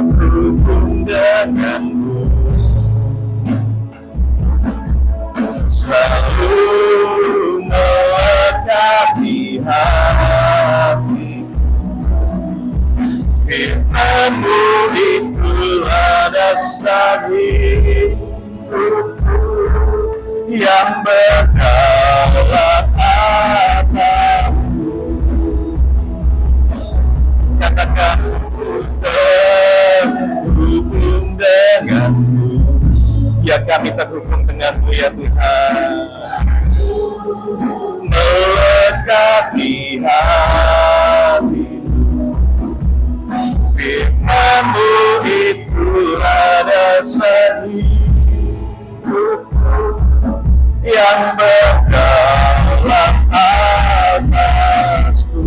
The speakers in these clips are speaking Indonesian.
Berhubung denganmu, selalu melekati hati. Firman-Mu itulah dasar hidupku yang berdaulat atasku. Katakan terhubung denganmu. Ya, kami terhubung denganmu ya Tuhan. Melekati hati. Firman-Mu itulah dasar hidupku yang berdaulat atasku.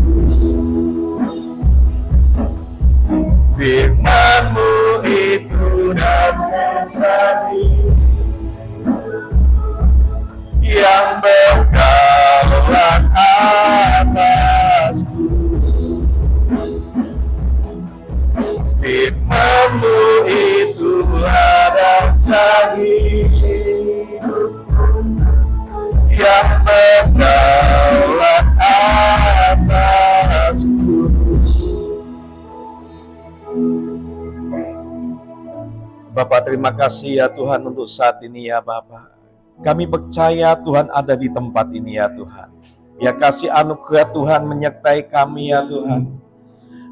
Firman-Mu itu dasar yang berdaulat atasku. Firman-Mu itulah dasar hidupku yang berdaulat atasku. Bapak, terima kasih ya Tuhan untuk saat ini ya Bapak. Kami percaya Tuhan ada di tempat ini ya Tuhan. Ya, kasih anugerah Tuhan menyertai kami ya Tuhan.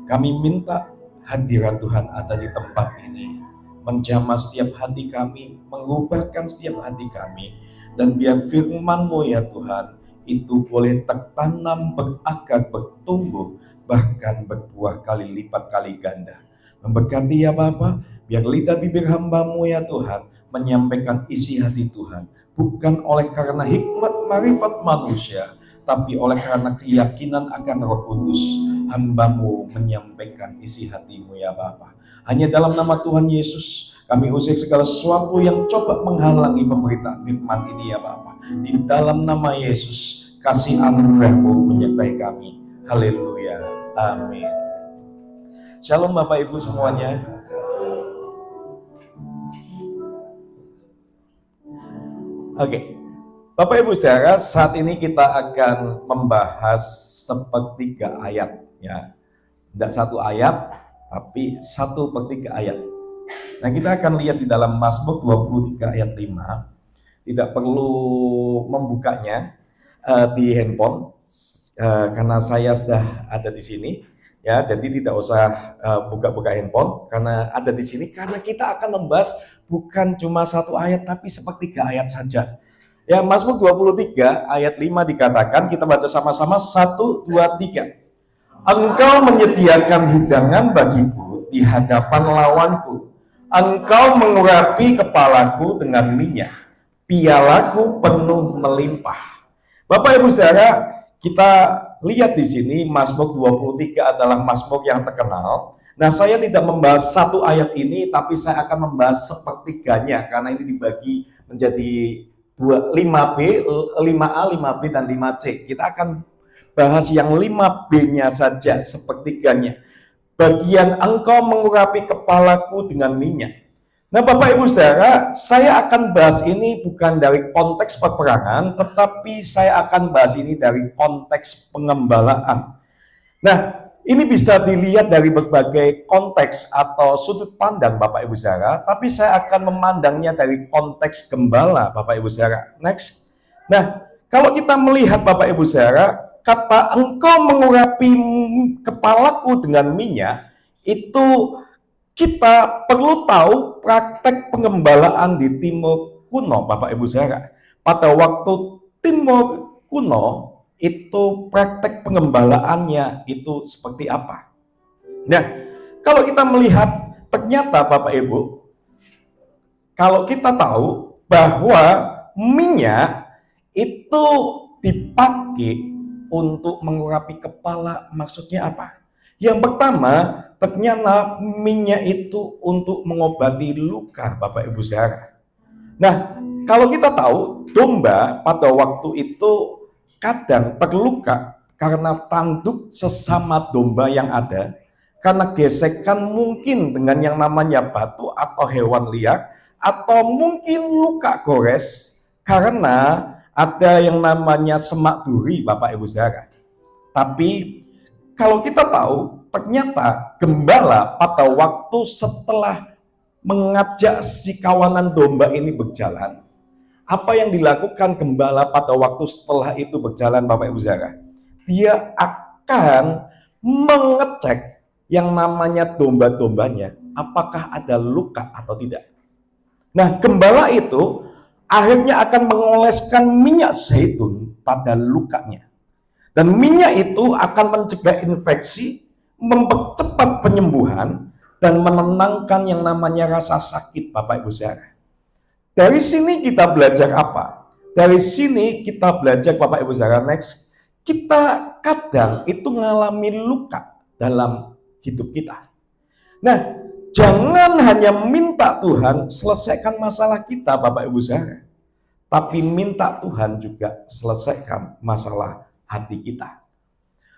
Kami minta hadirat Tuhan ada di tempat ini, menjamah setiap hati kami, mengubahkan setiap hati kami, dan biar firman-Mu ya Tuhan itu boleh tertanam, berakar, bertumbuh, bahkan berbuah kali lipat kali ganda. Memberkati ya Bapa, biar lidah bibir hamba-Mu ya Tuhan menyampaikan isi hati Tuhan, bukan oleh karena hikmat marifat manusia, tapi oleh karena keyakinan akan Roh Kudus. Hamba-Mu menyampaikan isi hati-Mu ya Bapa. Hanya dalam nama Tuhan Yesus kami usir segala sesuatu yang coba menghalangi pemberitaan firman ini ya Bapa. Di dalam nama Yesus, kasih anugerah-Mu menyertai kami. Haleluya, amin. Shalom Bapak Ibu semuanya. Oke, Bapak Ibu saudara, saat ini kita akan membahas sepertiga ayat ya. Tidak satu ayat, tapi 1/3 ayat. Nah, kita akan lihat di dalam Mazmur 23 ayat 5. Tidak perlu membukanya di handphone karena saya sudah ada di sini ya. Jadi tidak usah buka-buka handphone karena ada di sini, karena kita akan membahas bukan cuma satu ayat tapi sepertiga ayat saja. Ya, Mazmur 23 ayat 5 dikatakan, kita baca sama-sama 1, 2, 3. Engkau menyediakan hidangan bagiku di hadapan lawanku. Engkau mengurapi kepalaku dengan minyak. Pialaku penuh melimpah. Bapak Ibu saudara, kita lihat di sini Mazmur 23 adalah Mazmur yang terkenal. Nah, saya tidak membahas satu ayat ini, tapi saya akan membahas sepertiganya karena ini dibagi menjadi 5B, 5A, 5B, dan 5C. Kita akan bahas yang 5B-nya saja, sepertiganya. Bagian engkau mengurapi kepalaku dengan minyak. Nah, Bapak Ibu saudara, saya akan bahas ini bukan dari konteks peperangan, tetapi saya akan bahas ini dari konteks pengembalaan. Nah, ini bisa dilihat dari berbagai konteks atau sudut pandang Bapak Ibu saudara, tapi saya akan memandangnya dari konteks gembala Bapak Ibu saudara. Next. Nah, kalau kita melihat Bapak Ibu saudara, kata engkau mengurapi kepalaku dengan minyak, itu kita perlu tahu praktek pengembalaan di Timur kuno Bapak Ibu saudara. Pada waktu Timur kuno, itu praktek pengembalaannya itu seperti apa? Nah, kalau kita melihat ternyata Bapak Ibu, kalau kita tahu bahwa minyak itu dipakai untuk mengurapi kepala, maksudnya apa? Yang pertama, ternyata minyak itu untuk mengobati luka, Bapak Ibu saudara. Nah, kalau kita tahu domba pada waktu itu kadang terluka karena tanduk sesama domba yang ada, karena gesekan mungkin dengan yang namanya batu atau hewan liar, atau mungkin luka gores karena ada yang namanya semak duri, Bapak Ibu saudara. Tapi kalau kita tahu, ternyata gembala pada waktu setelah mengajak si kawanan domba ini berjalan, apa yang dilakukan gembala pada waktu setelah itu berjalan, Bapak Ibu saudara? Dia akan mengecek yang namanya domba-dombanya, apakah ada luka atau tidak. Nah, gembala itu akhirnya akan mengoleskan minyak zaitun pada lukanya. Dan minyak itu akan mencegah infeksi, mempercepat penyembuhan, dan menenangkan yang namanya rasa sakit, Bapak Ibu saudara. Dari sini kita belajar apa? Dari sini kita belajar, Bapak Ibu saudara, next, kita kadang itu mengalami luka dalam hidup kita. Nah, jangan hanya minta Tuhan selesaikan masalah kita, Bapak Ibu saudara, tapi minta Tuhan juga selesaikan masalah hati kita.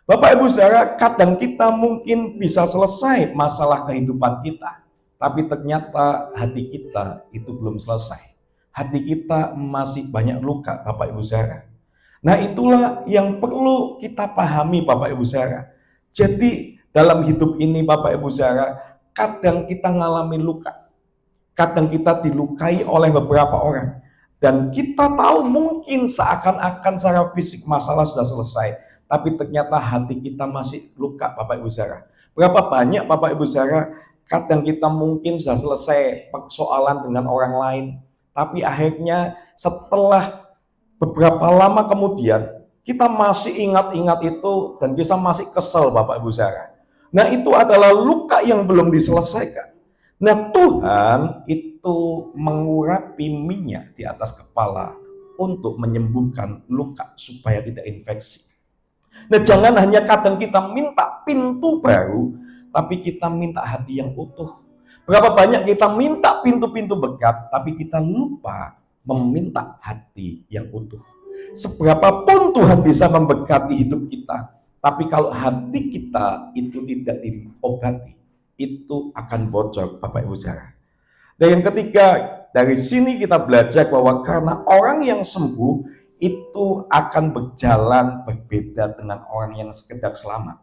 Bapak Ibu saudara, kadang kita mungkin bisa selesai masalah kehidupan kita, tapi ternyata hati kita itu belum selesai. Hati kita masih banyak luka, Bapak Ibu saudara. Nah, itulah yang perlu kita pahami, Bapak Ibu saudara. Jadi dalam hidup ini, Bapak Ibu saudara, kadang kita mengalami luka. Kadang kita dilukai oleh beberapa orang. Dan kita tahu mungkin seakan-akan secara fisik masalah sudah selesai, tapi ternyata hati kita masih luka, Bapak Ibu saudara. Berapa banyak, Bapak Ibu saudara, kadang kita mungkin sudah selesai persoalan dengan orang lain, tapi akhirnya setelah beberapa lama kemudian kita masih ingat-ingat itu dan kita masih kesel, Bapak Ibu saudara. Nah, itu adalah luka yang belum diselesaikan. Nah, Tuhan itu mengurapi minyak di atas kepala untuk menyembuhkan luka supaya tidak infeksi. Nah, jangan hanya kadang kita minta pintu baru, tapi kita minta hati yang utuh. Berapa banyak kita minta pintu-pintu berkat, tapi kita lupa meminta hati yang utuh. Seberapapun Tuhan bisa memberkati hidup kita, tapi kalau hati kita itu tidak diobati, itu akan bocor, Bapak Ibu saudara. Dan yang ketiga, dari sini kita belajar bahwa karena orang yang sembuh itu akan berjalan berbeda dengan orang yang sekedar selamat.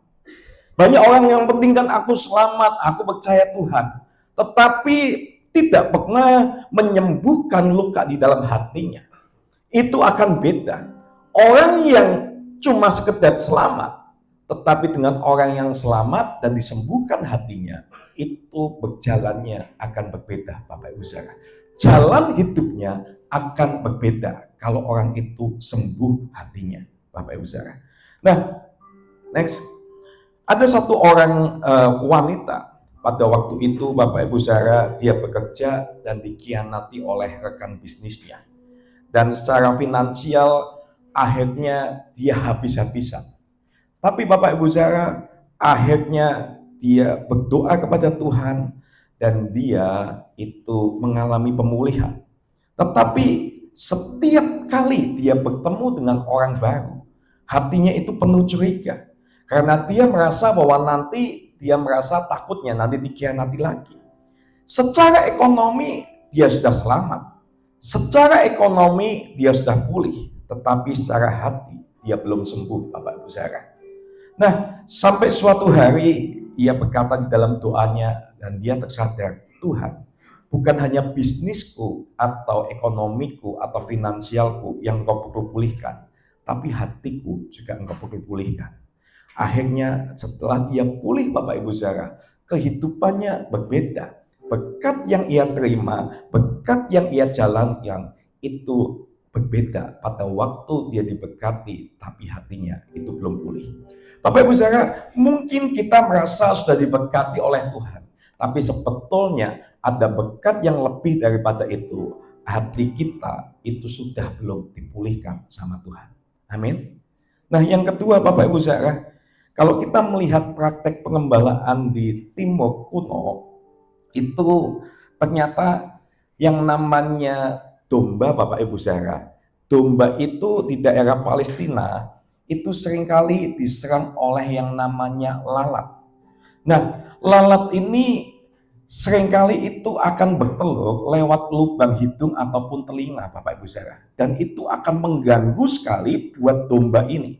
Banyak orang yang penting kan aku selamat, aku percaya Tuhan, tetapi tidak pernah menyembuhkan luka di dalam hatinya. Itu akan beda. Orang yang cuma sekedar selamat, tetapi dengan orang yang selamat dan disembuhkan hatinya, itu berjalannya akan berbeda, Bapak Ibu saudara. Jalan hidupnya akan berbeda kalau orang itu sembuh hatinya, Bapak Ibu saudara. Nah, next, ada satu orang wanita pada waktu itu, Bapak Ibu saudara, dia bekerja dan dikhianati oleh rekan bisnisnya, dan secara finansial akhirnya dia habis-habisan. Tapi Bapak Ibu saudara, akhirnya dia berdoa kepada Tuhan dan dia itu mengalami pemulihan. Tetapi setiap kali dia bertemu dengan orang baru, hatinya itu penuh curiga. Karena dia merasa bahwa nanti dia merasa takutnya nanti dikhianati lagi. Secara ekonomi dia sudah selamat. Secara ekonomi dia sudah pulih, tetapi secara hati dia belum sembuh, Bapak Ibu saudara. Nah, sampai suatu hari ia berkata di dalam doanya dan dia tersadar, Tuhan, bukan hanya bisnisku atau ekonomiku atau finansialku yang Engkau perlu pulihkan, tapi hatiku juga Engkau perlu pulihkan. Akhirnya setelah dia pulih, Bapak Ibu saudara, kehidupannya berbeda. Berkat yang ia terima, berkat yang ia jalankan itu berbeda pada waktu dia diberkati, tapi hatinya itu belum pulih. Bapak Ibu saudara, mungkin kita merasa sudah diberkati oleh Tuhan, tapi sebetulnya ada berkat yang lebih daripada itu. Hati kita itu sudah belum dipulihkan sama Tuhan. Amin. Nah, yang kedua, Bapak Ibu saudara, Kalau kita melihat praktek pengembalaan di Timur kuno, itu ternyata yang namanya domba, Bapak Ibu saudara, domba itu di daerah Palestina itu seringkali diserang oleh yang namanya lalat. Nah, lalat ini seringkali itu akan bertelur lewat lubang hidung ataupun telinga, Bapak Ibu saudara, dan itu akan mengganggu sekali buat domba ini.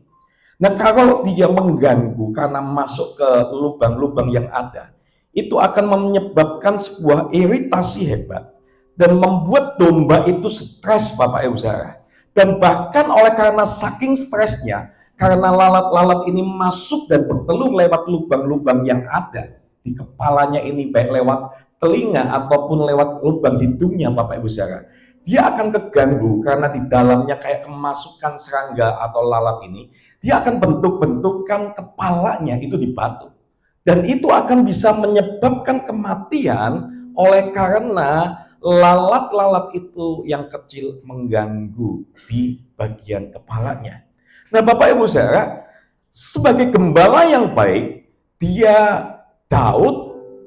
Nah, kalau dia mengganggu karena masuk ke lubang-lubang yang ada, itu akan menyebabkan sebuah iritasi hebat dan membuat domba itu stres, Bapak Ibu saudara. Dan bahkan oleh karena saking stresnya, karena lalat-lalat ini masuk dan bertelur lewat lubang-lubang yang ada di kepalanya ini, baik lewat telinga ataupun lewat lubang hidungnya, Bapak Ibu saudara, dia akan keganggu karena di dalamnya kayak kemasukan serangga atau lalat ini, dia akan bentuk-bentukkan kepalanya itu di batu. Dan itu akan bisa menyebabkan kematian oleh karena lalat-lalat itu yang kecil mengganggu di bagian kepalanya. Nah, Bapak Ibu saudara, sebagai gembala yang baik, Daud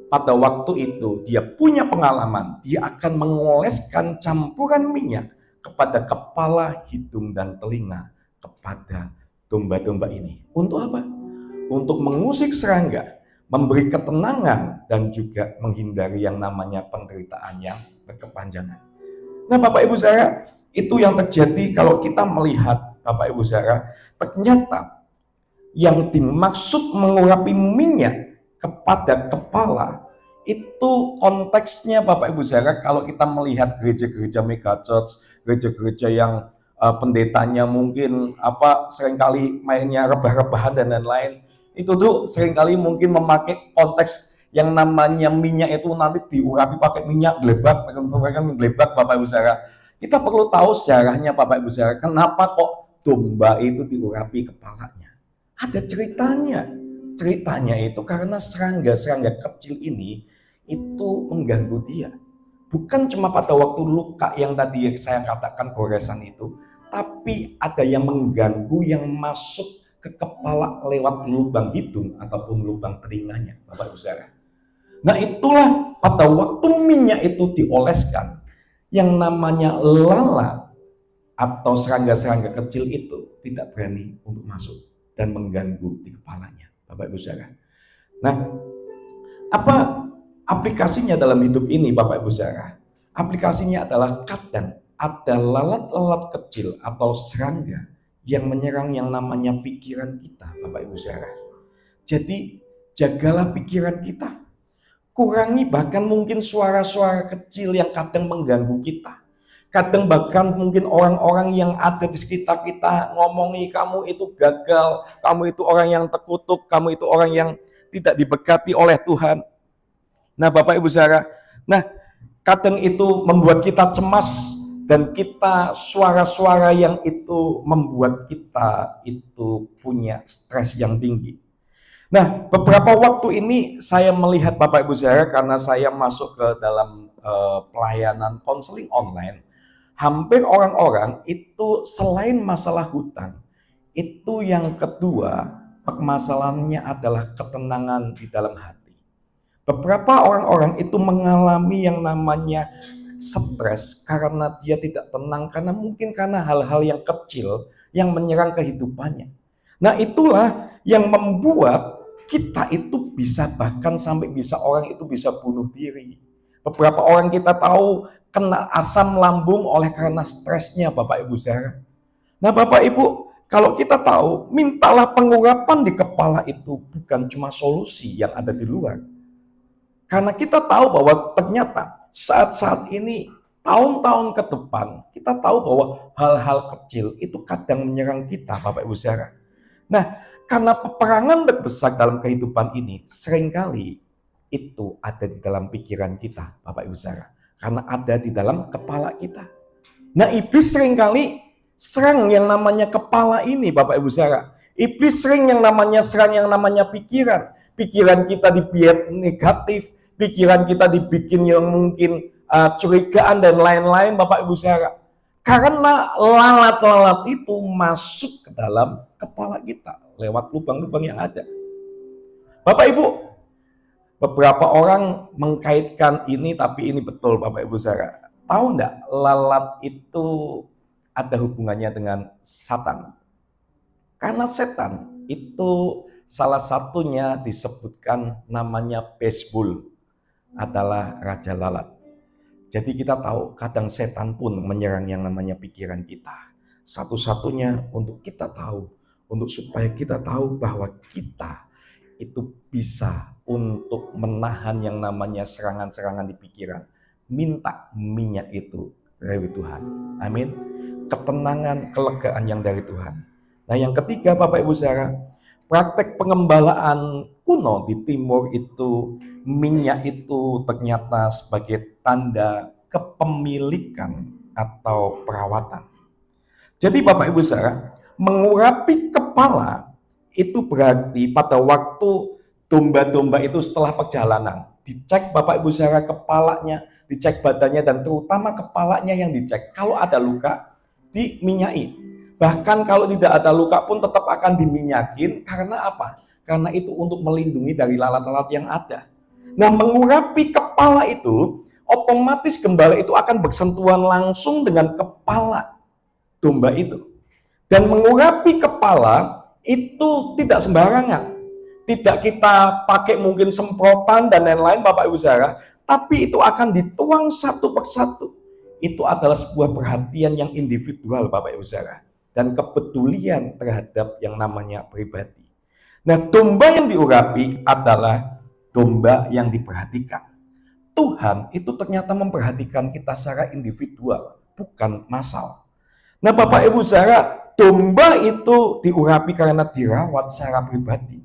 pada waktu itu dia punya pengalaman, dia akan mengoleskan campuran minyak kepada kepala, hidung, dan telinga kepada domba-domba ini. Untuk apa? Untuk mengusik serangga, memberi ketenangan, dan juga menghindari yang namanya penderitaan yang berkepanjangan. Nah, Bapak Ibu saudara, itu yang terjadi kalau kita melihat, Bapak Ibu saudara, ternyata yang dimaksud mengurapi minyak kepada kepala itu konteksnya, Bapak Ibu saudara, kalau kita melihat gereja-gereja megachurch, gereja-gereja yang pendetanya mungkin seringkali mainnya rebah-rebahan dan lain-lain, itu tuh seringkali mungkin memakai konteks yang namanya minyak itu nanti diurapi pakai minyak gelebak, Bapak Ibu saudara. Kita perlu tahu sejarahnya, Bapak Ibu saudara, kenapa kok domba itu diurapi kepalanya. Ada ceritanya. Ceritanya itu karena serangga-serangga kecil ini itu mengganggu dia. Bukan cuma pada waktu luka yang tadi saya katakan goresan itu, tapi ada yang mengganggu yang masuk ke kepala lewat lubang hidung ataupun lubang telinganya, Bapak Ibu saudara. Nah, itulah pada waktu minyak itu dioleskan, yang namanya lalat atau serangga-serangga kecil itu tidak berani untuk masuk dan mengganggu di kepalanya, Bapak Ibu saudara. Nah, apa aplikasinya dalam hidup ini, Bapak Ibu saudara? Aplikasinya adalah kadang ada lalat-lalat kecil atau serangga yang menyerang yang namanya pikiran kita, Bapak Ibu saudara. Jadi jagalah pikiran kita. Kurangi bahkan mungkin suara-suara kecil yang kadang mengganggu kita. Kadang bahkan mungkin orang-orang yang ada di sekitar kita ngomongi kamu itu gagal, kamu itu orang yang terkutuk, kamu itu orang yang tidak diberkati oleh Tuhan. Nah, Bapak Ibu saudara, kadang itu membuat kita cemas dan kita suara-suara yang itu membuat kita itu punya stres yang tinggi. Nah, beberapa waktu ini saya melihat, Bapak Ibu saudara, karena saya masuk ke dalam pelayanan konseling online, hampir orang-orang itu selain masalah hutang, itu yang kedua permasalahannya adalah ketenangan di dalam hati. Beberapa orang-orang itu mengalami yang namanya stres karena dia tidak tenang, karena hal-hal yang kecil yang menyerang kehidupannya. Nah, itulah yang membuat kita itu bisa bahkan sampai bisa orang itu bisa bunuh diri. Beberapa orang kita tahu kena asam lambung oleh karena stresnya, Bapak Ibu saudara. Nah, Bapak Ibu, kalau kita tahu, mintalah pengurapan di kepala itu bukan cuma solusi yang ada di luar. Karena kita tahu bahwa ternyata saat-saat ini, tahun-tahun ke depan, kita tahu bahwa hal-hal kecil itu kadang menyerang kita, Bapak Ibu saudara. Nah, karena peperangan terbesar dalam kehidupan ini seringkali itu ada di dalam pikiran kita, Bapak Ibu saudara. Karena ada di dalam kepala kita. Nah, iblis seringkali serang yang namanya kepala ini, Bapak Ibu saudara. Iblis sering serang yang namanya pikiran. Pikiran kita dibuat negatif, pikiran kita dibikin yang mungkin curigaan dan lain-lain, Bapak Ibu saudara. Karena lalat-lalat itu masuk ke dalam kepala kita lewat lubang-lubang yang ada. Bapak Ibu, beberapa orang mengkaitkan ini, tapi ini betul Bapak Ibu saudara. Tahu enggak, lalat itu ada hubungannya dengan Satan. Karena setan itu salah satunya disebutkan namanya Beelzebul, adalah raja lalat. Jadi kita tahu kadang setan pun menyerang yang namanya pikiran kita. Satu-satunya untuk kita tahu, untuk supaya kita tahu bahwa kita itu bisa untuk menahan yang namanya serangan-serangan di pikiran. Minta minyak itu dari Tuhan. Amin. Ketenangan, kelegaan yang dari Tuhan. Nah yang ketiga Bapak Ibu saudara, praktek pengembalaan kuno di timur itu, minyak itu ternyata sebagai tanda kepemilikan atau perawatan. Jadi Bapak Ibu saudara, mengurapi kepala itu berarti pada waktu domba-domba itu setelah perjalanan, dicek Bapak Ibu saudara kepalanya, dicek badannya, dan terutama kepalanya yang dicek. Kalau ada luka, diminyaki. Bahkan kalau tidak ada luka pun tetap akan diminyakin. Karena apa? Karena itu untuk melindungi dari lalat-lalat yang ada. Nah, mengurapi kepala itu, otomatis gembala itu akan bersentuhan langsung dengan kepala domba itu. Dan mengurapi kepala itu tidak sembarangan. Tidak kita pakai mungkin semprotan dan lain-lain Bapak Ibu saudara, tapi itu akan dituang satu persatu. Itu adalah sebuah perhatian yang individual Bapak Ibu saudara, dan kepedulian terhadap yang namanya pribadi. Nah, domba yang diurapi adalah domba yang diperhatikan. Tuhan itu ternyata memperhatikan kita secara individual, bukan massal. Nah, Bapak Ibu saudara, domba itu diurapi karena dirawat secara pribadi.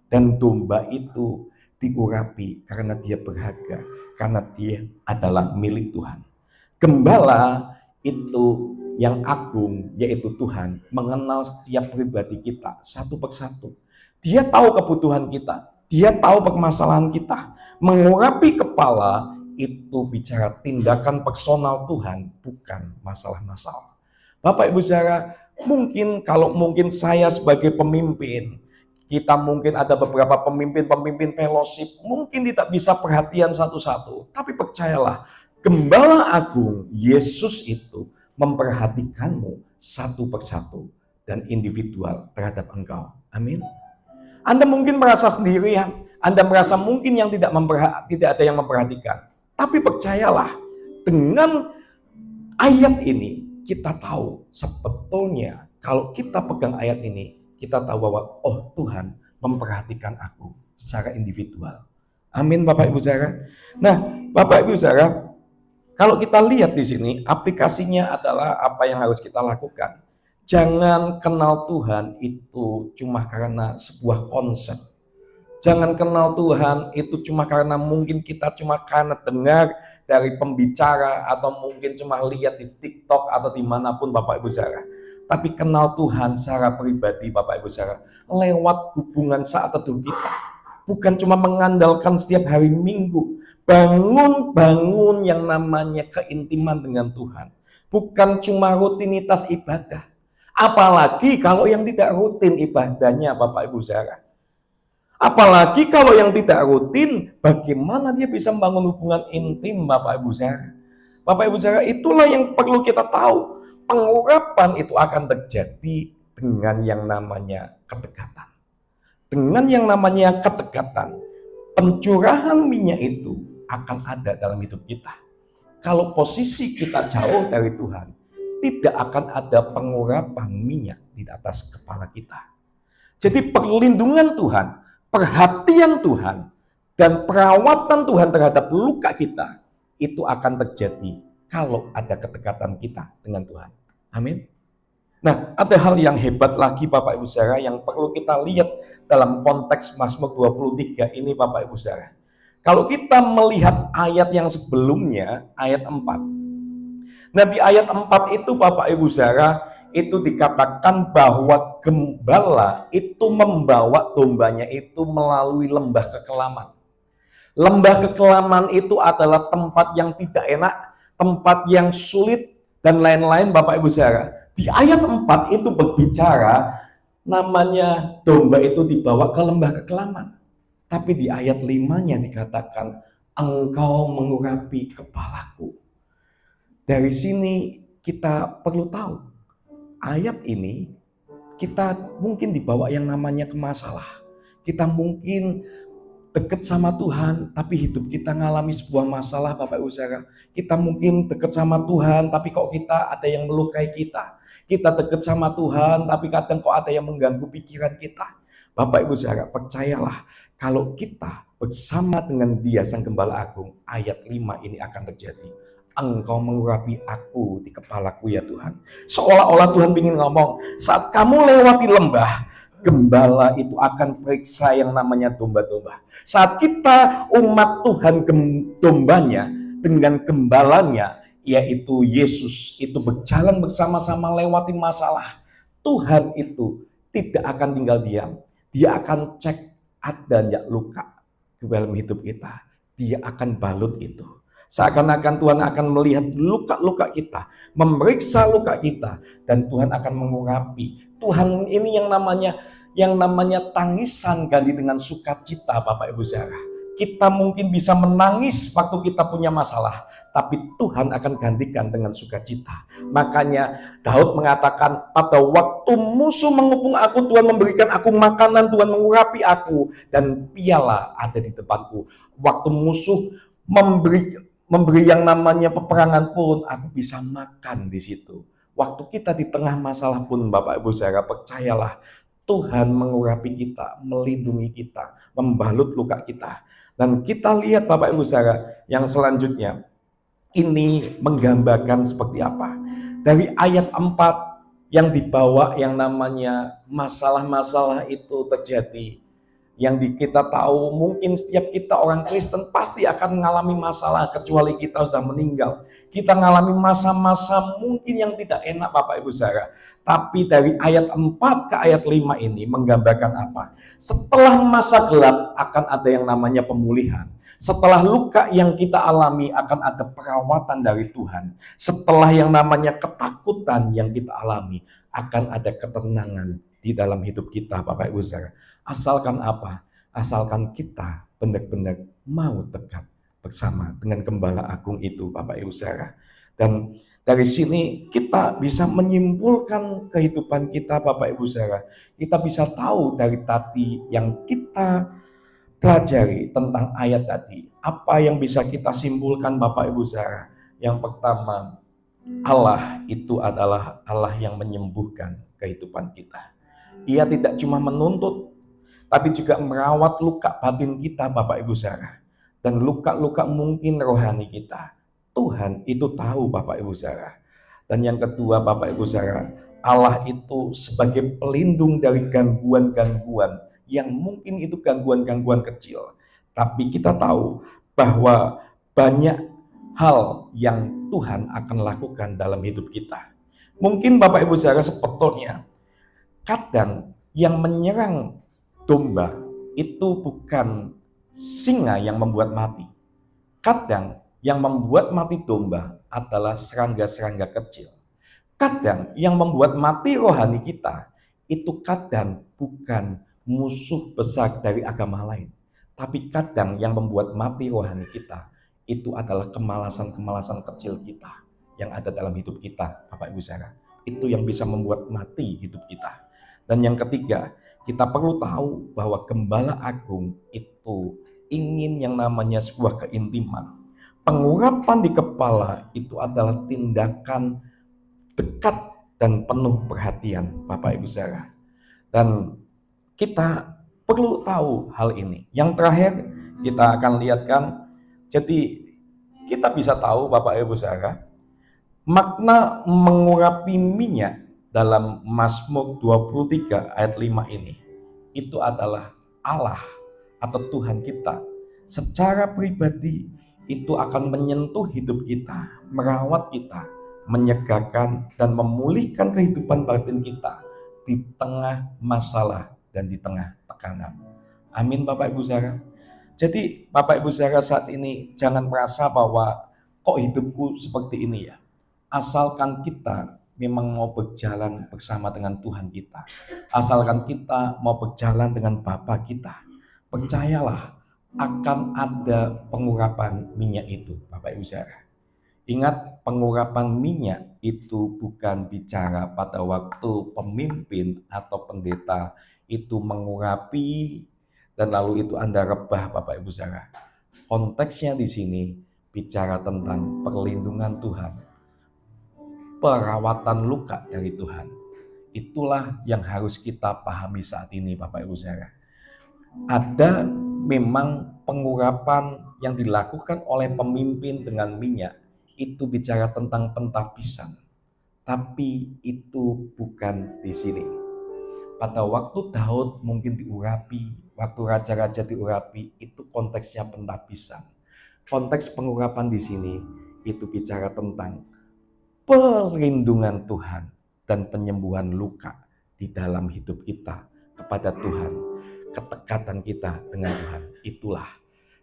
Dan domba itu diurapi karena dia berharga, karena dia adalah milik Tuhan. Gembala itu yang agung, yaitu Tuhan, mengenal setiap pribadi kita satu persatu. Dia tahu kebutuhan kita, dia tahu permasalahan kita. Mengurapi kepala itu bicara tindakan personal Tuhan, bukan masalah-masalah. Bapak Ibu saudara, kalau mungkin saya sebagai pemimpin, kita mungkin ada beberapa pemimpin fellowship, mungkin tidak bisa perhatian satu-satu. Tapi percayalah, Gembala Agung Yesus itu memperhatikanmu satu persatu dan individual terhadap engkau. Amin. Anda mungkin merasa sendirian, Anda merasa mungkin yang tidak ada yang memperhatikan. Tapi percayalah, dengan ayat ini kita tahu sebetulnya kalau kita pegang ayat ini, kita tahu bahwa oh Tuhan memperhatikan aku secara individual. Amin Bapak Ibu saudara. Nah, Bapak Ibu saudara, kalau kita lihat di sini, aplikasinya adalah apa yang harus kita lakukan. Jangan kenal Tuhan itu cuma karena sebuah konsep. Jangan kenal Tuhan itu cuma karena mungkin kita cuma karena dengar dari pembicara, atau mungkin cuma lihat di TikTok atau dimanapun Bapak Ibu saudara. Tapi kenal Tuhan secara pribadi Bapak Ibu saudara, lewat hubungan saat teduh kita. Bukan cuma mengandalkan setiap hari Minggu. Bangun yang namanya keintiman dengan Tuhan. Bukan cuma rutinitas ibadah. Apalagi kalau yang tidak rutin ibadahnya Bapak Ibu saudara. Apalagi kalau yang tidak rutin, bagaimana dia bisa membangun hubungan intim Bapak Ibu saudara. Bapak Ibu saudara, itulah yang perlu kita tahu. Pengurapan itu akan terjadi dengan yang namanya kedekatan. Dengan yang namanya kedekatan, pencurahan minyak itu akan ada dalam hidup kita. Kalau posisi kita jauh dari Tuhan, tidak akan ada pengurapan minyak di atas kepala kita. Jadi perlindungan Tuhan, perhatian Tuhan, dan perawatan Tuhan terhadap luka kita, itu akan terjadi kalau ada kedekatan kita dengan Tuhan. Amin. Nah, ada hal yang hebat lagi Bapak Ibu saudara yang perlu kita lihat dalam konteks Mazmur 23 ini Bapak Ibu saudara. Kalau kita melihat ayat yang sebelumnya, ayat 4. Nah, di ayat 4 itu Bapak Ibu saudara, itu dikatakan bahwa gembala itu membawa dombanya itu melalui lembah kekelaman. Lembah kekelaman itu adalah tempat yang tidak enak, tempat yang sulit, dan lain-lain Bapak Ibu saudara. Di ayat 4 itu berbicara namanya domba itu dibawa ke lembah kekelaman. Tapi di ayat 5-nya dikatakan, engkau mengurapi kepalaku. Dari sini kita perlu tahu, ayat ini kita mungkin dibawa yang namanya ke masalah. Kita mungkin dekat sama Tuhan, tapi hidup kita ngalami sebuah masalah, Bapak Ibu Saudara. Kita mungkin dekat sama Tuhan, tapi kok kita ada yang melukai kita. Kita dekat sama Tuhan, tapi kadang kok ada yang mengganggu pikiran kita. Bapak Ibu Saudara, percayalah, kalau kita bersama dengan Dia Sang Gembala Agung, ayat 5 ini akan terjadi. Engkau mengurapi aku di kepalaku ya Tuhan. Seolah-olah Tuhan ingin ngomong, saat kamu lewati lembah, gembala itu akan periksa yang namanya domba-domba. Saat kita umat Tuhan dombanya dengan gembalanya, yaitu Yesus, itu berjalan bersama-sama lewati masalah, Tuhan itu tidak akan tinggal diam. Dia akan cek ada enggak luka di dalam hidup kita. Dia akan balut itu. Seakan-akan Tuhan akan melihat luka-luka kita, memeriksa luka kita, dan Tuhan akan mengurapi. Tuhan ini yang namanya tangisan ganti dengan sukacita, Bapak Ibu Saudara. Kita mungkin bisa menangis waktu kita punya masalah, tapi Tuhan akan gantikan dengan sukacita. Makanya Daud mengatakan, pada waktu musuh mengepung aku, Tuhan memberikan aku makanan, Tuhan mengurapi aku, dan piala ada di depanku. Waktu musuh memberi yang namanya peperangan pun, aku bisa makan di situ. Waktu kita di tengah masalah pun, Bapak Ibu Saudara, percayalah, Tuhan mengurapi kita, melindungi kita, membalut luka kita. Dan kita lihat Bapak Ibu Saudara, yang selanjutnya, ini menggambarkan seperti apa. Dari ayat 4 yang dibawa yang namanya masalah-masalah itu terjadi. Yang kita tahu mungkin setiap kita orang Kristen pasti akan mengalami masalah kecuali kita sudah meninggal. Kita mengalami masa-masa mungkin yang tidak enak Bapak Ibu Saudara. Tapi dari ayat 4 ke ayat 5 ini menggambarkan apa? Setelah masa gelap akan ada yang namanya pemulihan. Setelah luka yang kita alami akan ada perawatan dari Tuhan. Setelah yang namanya ketakutan yang kita alami akan ada ketenangan di dalam hidup kita Bapak Ibu Saudara. Asalkan apa? Asalkan kita benar-benar mau dekat bersama dengan Gembala Agung itu Bapak Ibu Saudara. Dan dari sini kita bisa menyimpulkan kehidupan kita Bapak Ibu Saudara. Kita bisa tahu dari tadi yang kita pelajari tentang ayat tadi. Apa yang bisa kita simpulkan Bapak Ibu Saudara? Yang pertama, Allah itu adalah Allah yang menyembuhkan kehidupan kita. Ia tidak cuma menuntut, tapi juga merawat luka batin kita Bapak Ibu Saudara. Dan luka-luka mungkin rohani kita. Tuhan itu tahu Bapak Ibu Saudara. Dan yang kedua Bapak Ibu Saudara, Allah itu sebagai pelindung dari gangguan-gangguan yang mungkin itu gangguan-gangguan kecil. Tapi kita tahu bahwa banyak hal yang Tuhan akan lakukan dalam hidup kita. Mungkin Bapak Ibu Saudara sebetulnya kadang yang menyerang domba itu bukan singa yang membuat mati. Kadang yang membuat mati domba adalah serangga-serangga kecil. Kadang yang membuat mati rohani kita itu kadang bukan musuh besar dari agama lain. Tapi kadang yang membuat mati rohani kita itu adalah kemalasan-kemalasan kecil kita yang ada dalam hidup kita, Bapak Ibu Saudara. Itu yang bisa membuat mati hidup kita. Dan yang ketiga, kita perlu tahu bahwa Gembala Agung itu ingin yang namanya sebuah keintiman. Pengurapan di kepala itu adalah tindakan dekat dan penuh perhatian Bapak Ibu Saudara. Dan kita perlu tahu hal ini. Yang terakhir kita akan lihatkan, jadi kita bisa tahu Bapak Ibu Saudara, makna mengurapi minyak dalam Mazmur 23 ayat 5 ini, itu adalah Allah atau Tuhan kita secara pribadi itu akan menyentuh hidup kita, merawat kita, menyegarkan dan memulihkan kehidupan batin kita di tengah masalah dan di tengah tekanan. Amin Bapak Ibu Saudara. Jadi Bapak Ibu Saudara saat ini jangan merasa bahwa kok hidupku seperti ini ya. Asalkan kita memang mau berjalan bersama dengan Tuhan kita. Asalkan kita mau berjalan dengan Bapa kita. percayalah akan ada pengurapan minyak itu, Bapak Ibu Saudara. Ingat, pengurapan minyak itu bukan bicara pada waktu pemimpin atau pendeta itu mengurapi dan lalu itu Anda rebah, Bapak Ibu Saudara. Konteksnya di sini bicara tentang perlindungan Tuhan, perawatan luka dari Tuhan. Itulah yang harus kita pahami saat ini, Bapak Ibu Saudara. Ada memang pengurapan yang dilakukan oleh pemimpin dengan minyak, itu bicara tentang pentapisan. Tapi itu bukan di sini. Pada waktu Daud mungkin diurapi, waktu raja-raja diurapi, itu konteksnya pentapisan. Konteks pengurapan di sini itu bicara tentang perlindungan Tuhan dan penyembuhan luka di dalam hidup kita kepada Tuhan, ketekatan kita dengan Tuhan. Itulah,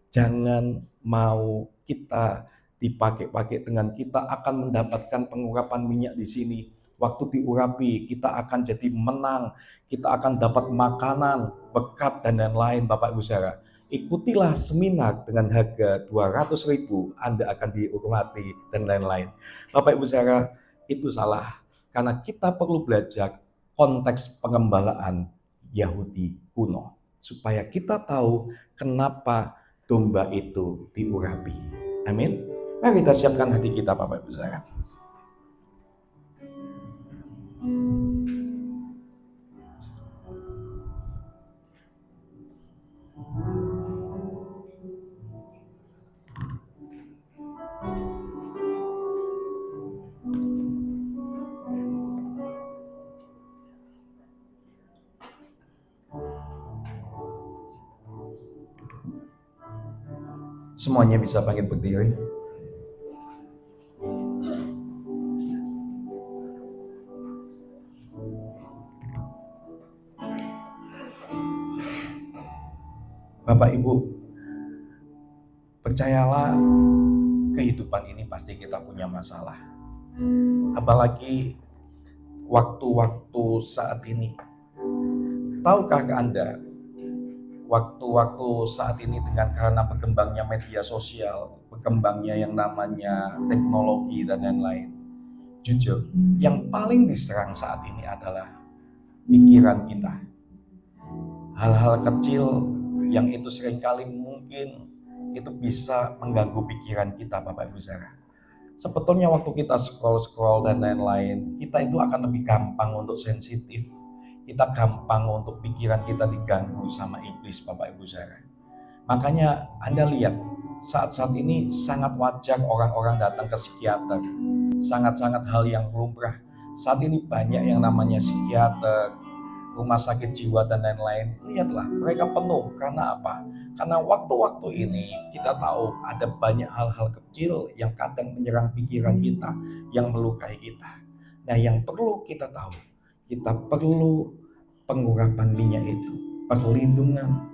jangan mau kita dipakai-pakai dengan kita akan mendapatkan pengurapan minyak di sini. Waktu diurapi, kita akan jadi menang, kita akan dapat makanan, berkat dan lain-lain, Bapak Ibu Saudara. Ikutilah seminar dengan harga 200.000, Anda akan dihormati dan lain-lain. Bapak Ibu Saudara, itu salah. Karena kita perlu belajar konteks pengembalaan Yahudi kuno. Supaya kita tahu kenapa domba itu diurapi. Amin. Mari kita siapkan hati kita, Bapak Ibu Saudara. Semuanya bisa bangkit berdiri. Bapak Ibu, percayalah kehidupan ini pasti kita punya masalah. Apalagi waktu-waktu saat ini. Tahukah Anda, waktu-waktu saat ini dengan karena berkembangnya media sosial, berkembangnya yang namanya teknologi dan lain-lain, jujur, yang paling diserang saat ini adalah pikiran kita. Hal-hal kecil yang itu seringkali mungkin itu bisa mengganggu pikiran kita, Bapak Ibu Saudara. Sebetulnya waktu kita scroll dan lain-lain, kita itu akan lebih gampang untuk sensitif. Kita gampang untuk pikiran kita diganggu sama iblis, Bapak Ibu Saudara. Makanya Anda lihat, saat-saat ini sangat wajar orang-orang datang ke psikiater. Sangat-sangat hal yang lumrah. Saat ini banyak yang namanya psikiater, rumah sakit jiwa dan lain-lain. Lihatlah, mereka penuh. Karena apa? Karena waktu-waktu ini kita tahu ada banyak hal-hal kecil yang kadang menyerang pikiran kita, yang melukai kita. Nah, yang perlu kita tahu, kita perlu pengurapan minyak itu, perlindungan,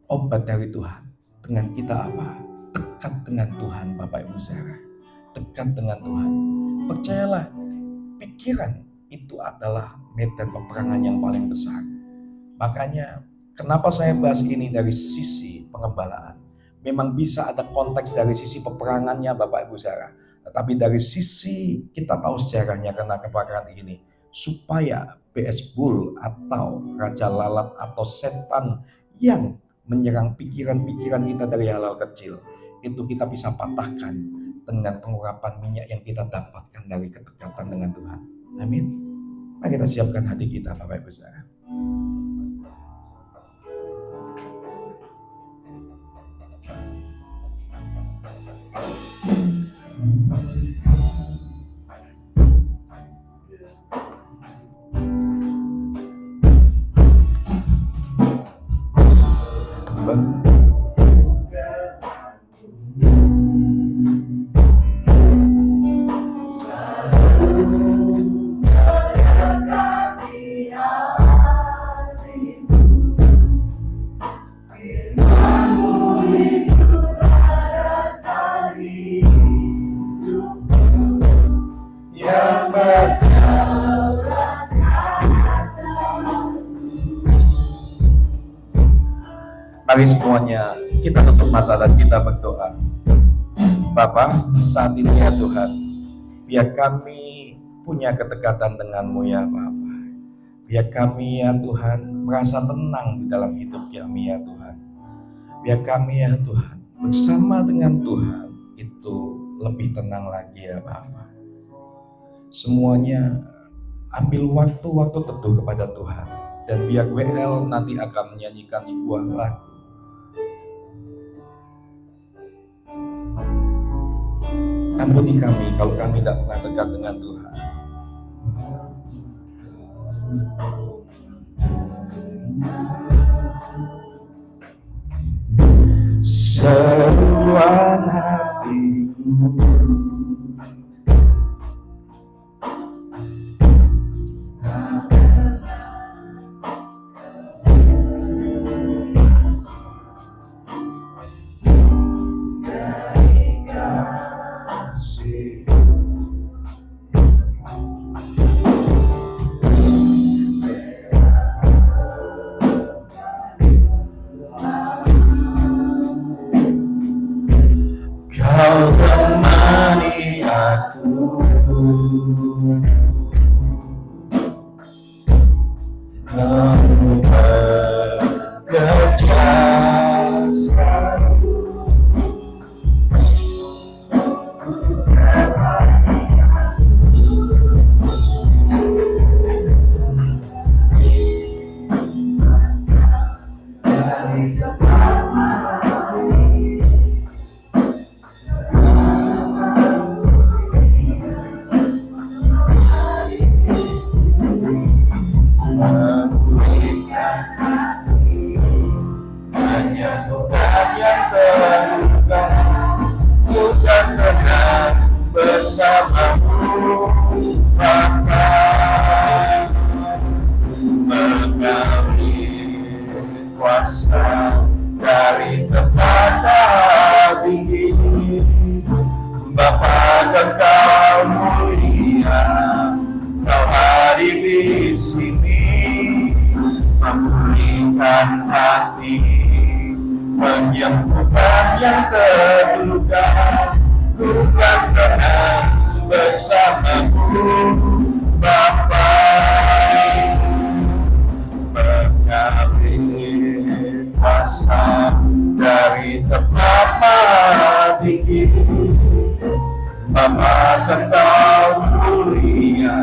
obat dari Tuhan. Dengan kita apa? Dekat dengan Tuhan, Bapak Ibu Saudara. Dekat dengan Tuhan. Percayalah, pikiran itu adalah medan peperangan yang paling besar. Makanya, kenapa saya bahas ini dari sisi pengembalaan? Memang bisa ada konteks dari sisi peperangannya, Bapak Ibu Saudara. Tetapi dari sisi kita tahu sejarahnya karena kebakaran ini, supaya Beelzebul atau Raja Lalat atau setan yang menyerang pikiran-pikiran kita dari hal-hal kecil, itu kita bisa patahkan dengan pengurapan minyak yang kita dapatkan dari kedekatan dengan Tuhan. Amin. Mari kita siapkan hati kita, Bapak Ibu Saudara. Mari semuanya kita tutup mata dan kita berdoa. Bapa, saat ini ya Tuhan, biar kami punya kedekatan dengan-Mu ya Bapa. Biar kami ya Tuhan merasa tenang di dalam hidup kami ya Tuhan. Biar kami ya Tuhan bersama dengan Tuhan itu lebih tenang lagi ya Bapa. Semuanya ambil waktu-waktu teduh kepada Tuhan. Dan biar WL nanti akan menyanyikan sebuah lagu. Ampuni kami kalau kami tidak pernah dekat dengan Tuhan. Seruan hatiku Kau temani aku, kamu bekerja selalu. Hanya Tuhan yang terluka, bukan tenang bersamamu, maka mengambil kuasa dari tempat tinggi. Bapa dan Kau mulia, Kau hadir di sini, memulihkan hati, menyembuhkan yang terluka. Ku kan tenang bersamamu, Bapa, mengambil kuasa dari tempat tinggi. Bapa dan Kau mulia,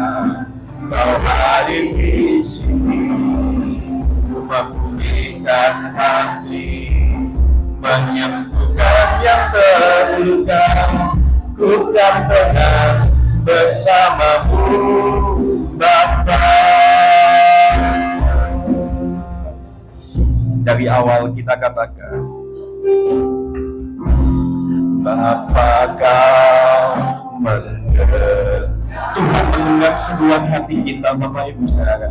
Kau hadir di sini, memulihkan hati, menyembuhkan yang terluka. Ku kan tenang bersamamu, Bapa. Dari awal kita katakan, Bapa, Kau mendengar. Tuhan mendengar sebuah hati kita, Bapak Ibu Saudara.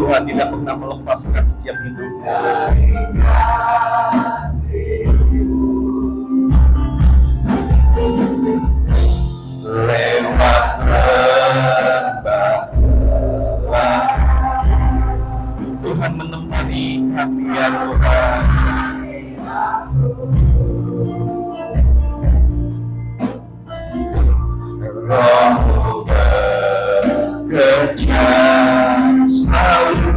Tuhan tidak pernah melepaskan setiap hidupnya. Lewat rebah Tuhan menemani kami ya Tuhan. Roh-Mu bekerja selalu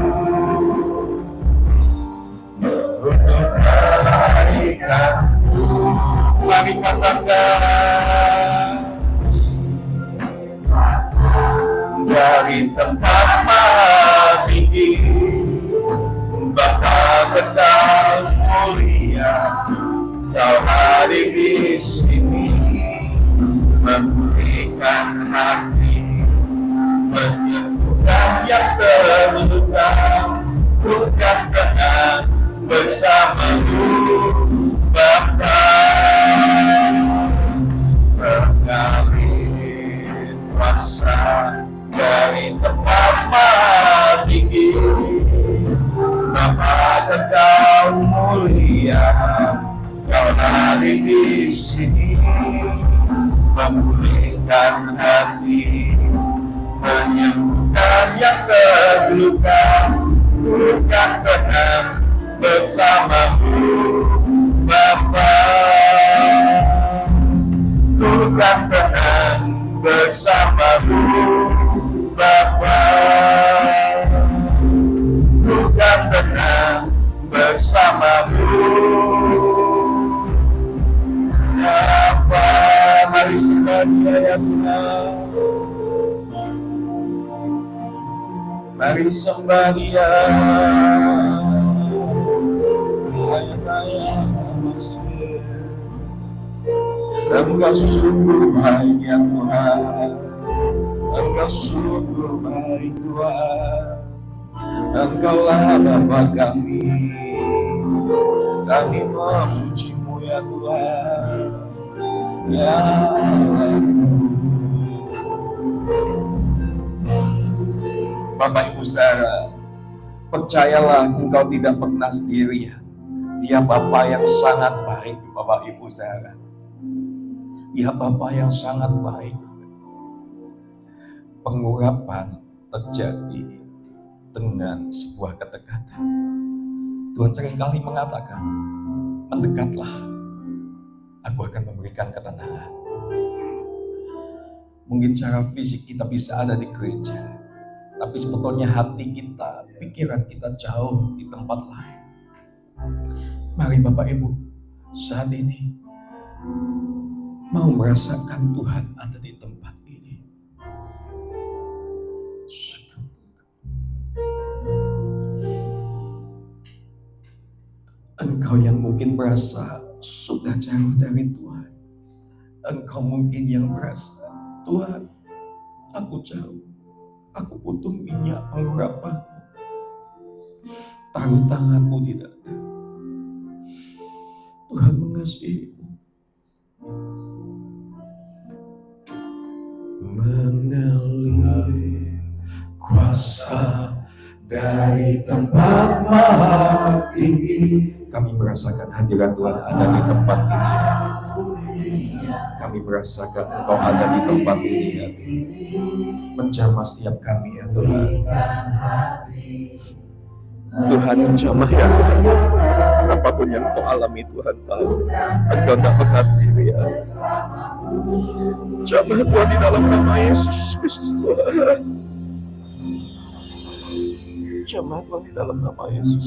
untuk kebaikanku. Mari katakan, dari tempat tinggi, Bapa Kau mulia, Kau hadir di sini, memulihkan hati, menyembuhkan yang terluka. Ku kan tenang bersamamu, Bapa, mengalir kuasa dari tempat tinggi. Bapa Kau mulia, Kau hadir memulihkan hati, menyembuhkan yang terluka. Ku kan tenang bersamamu, Bapa. Ku kan tenang bersamamu, Bapa. Ku kan tenang bersamamu, Bapa. Mari sembah Dia ya Tuhan. Mari sembah Dia. Engkau sungguh baik ya Tuhan. Engkau sungguh baik Tuhan. Engkaulah Bapa kami. Kami memuji-Mu ya Tuhan. Ya Bapak Ibu Saudara, percayalah engkau tidak pernah sendirian. Dia Bapa yang sangat baik, Bapak Ibu Saudara. Dia Bapa yang sangat baik. Pengurapan terjadi dengan sebuah kedekatan. Tuhan seringkali mengatakan, mendekatlah, aku akan memberikan ketenangan. Mungkin secara fisik kita bisa ada di gereja, tapi sebetulnya hati kita, pikiran kita jauh di tempat lain. Mari Bapak Ibu, saat ini mau merasakan Tuhan ada di tempat ini. Engkau yang mungkin merasa sudah jauh dari Tuhan. Engkau mungkin yang merasa, Tuhan, aku jauh. Aku butuh minyak pengurapan. Taruh tanganmu di dada. Tuhan mengasihimu. Mengalir kuasa dari tempat maha tinggi. Kami merasakan hadirat Tuhan ada di tempat ini. Kami merasakan Engkau ada di tempat ini ya Tuhan. Menjamah setiap kami ya Tuhan. Tuhan menjamah ya Tuhan. Apapun yang Kau alami Tuhan tahu. Engkau tak pernah sendirian. Jamah Tuhan di dalam nama Yesus Kristus Tuhan. Jamah Tuhan di dalam nama Yesus.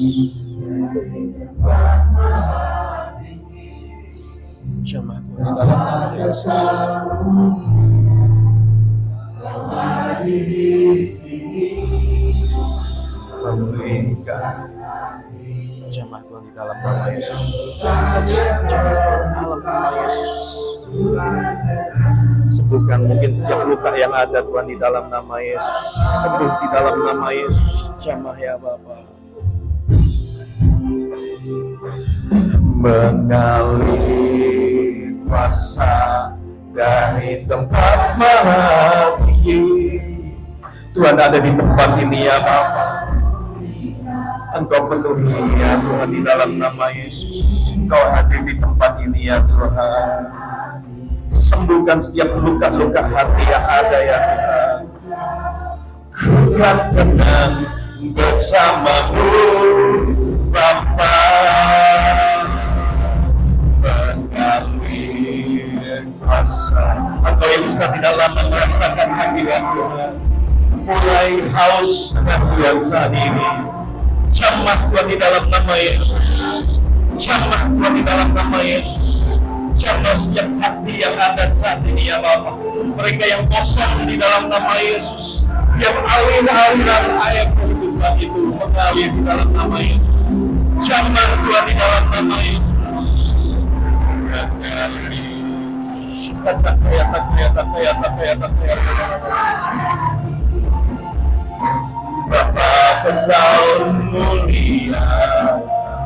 Jamah Tuhan di dalam nama Yesus. Di sini memberikan jamah Tuhan di dalam nama Yesus. Jamah dalam nama Yesus. Sembuhkan mungkin setiap luka yang ada Tuhan di dalam nama Yesus. Sembuh di dalam nama Yesus. Jamah ya Bapa. Mengalir kuasa dari tempat maha tinggi. Tuhan ada di tempat ini ya Bapa. Engkau penuhi ya Tuhan di dalam nama Yesus. Engkau hadir di tempat ini ya Tuhan. Sembuhkan setiap luka-luka hati yang ada ya Tuhan. Ku kan tenang bersamamu Bapa. Mengalir kuasa. Engkau yang bisa tidak lama merasakan hadirat Tuhan. Mulai haus dengan Tuhan saat ini. Jamah Tuhan di dalam nama Yesus. Jamah Tuhan di dalam nama Yesus. Jamah setiap hati yang ada saat ini ya Bapa. Mereka yang kosong di dalam nama Yesus. Yang aliran air kehidupan itu mengalir di dalam nama Yesus. Jamah Tuhan di dalam nama Yesus. Bapa Engkau mulia,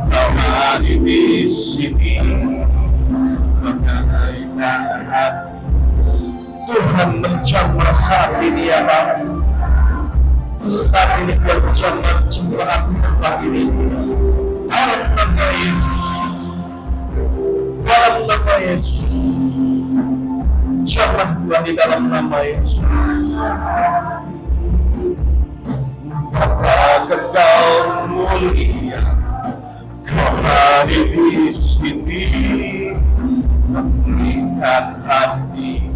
Kau hadir di sini. Mengenai hati Tuhan menjamah saat ini ya Bapa. Saat ini Tuhan menjamah jemaat tempat ini. Dalam nama Yesus. Dalam nama Yesus. Jamah Tuhan di dalam nama Yesus. Bapa kekal mulia, Kau hadir di sini, memberikan hati.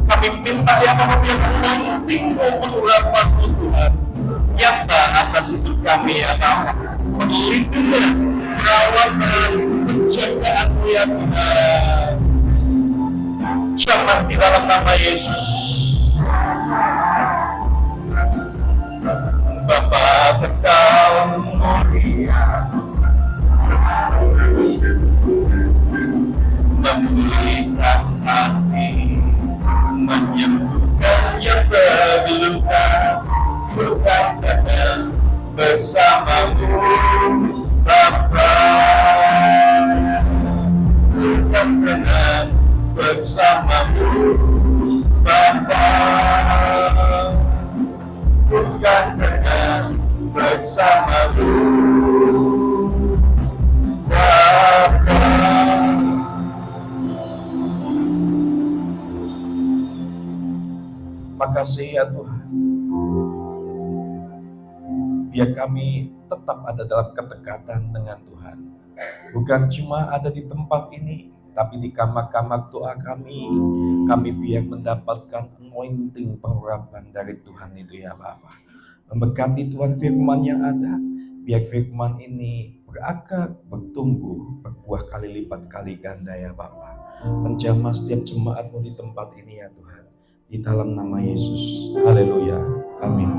Kami minta yang penting urapan Tuhan nyata atas hidup kami ya Bapa. Perlindungan, perawatan, penjagaanmu ya Tuhan. Jamah di dalam nama Yesus. Bapa kekal mulia, memulihkan hati, menyembuhkan yang terluka, bukan dengan bersamamu Bapa, bukan dengan bersamamu Bapa, bukan dengan bersamamu Bapa. Makasih ya Tuhan, biar kami tetap ada dalam kedekatan dengan Tuhan. Bukan cuma ada di tempat ini, tapi di kamar-kamar doa kami biar mendapatkan anointing pengurapan dari Tuhan itu ya Bapa. Memberkati Tuhan firman yang ada, biar firman ini berakar, bertumbuh, berbuah kali lipat kali ganda ya Bapa. Menjamah setiap jemaatmu di tempat ini ya Tuhan. Di dalam nama Yesus. Haleluya. Amin.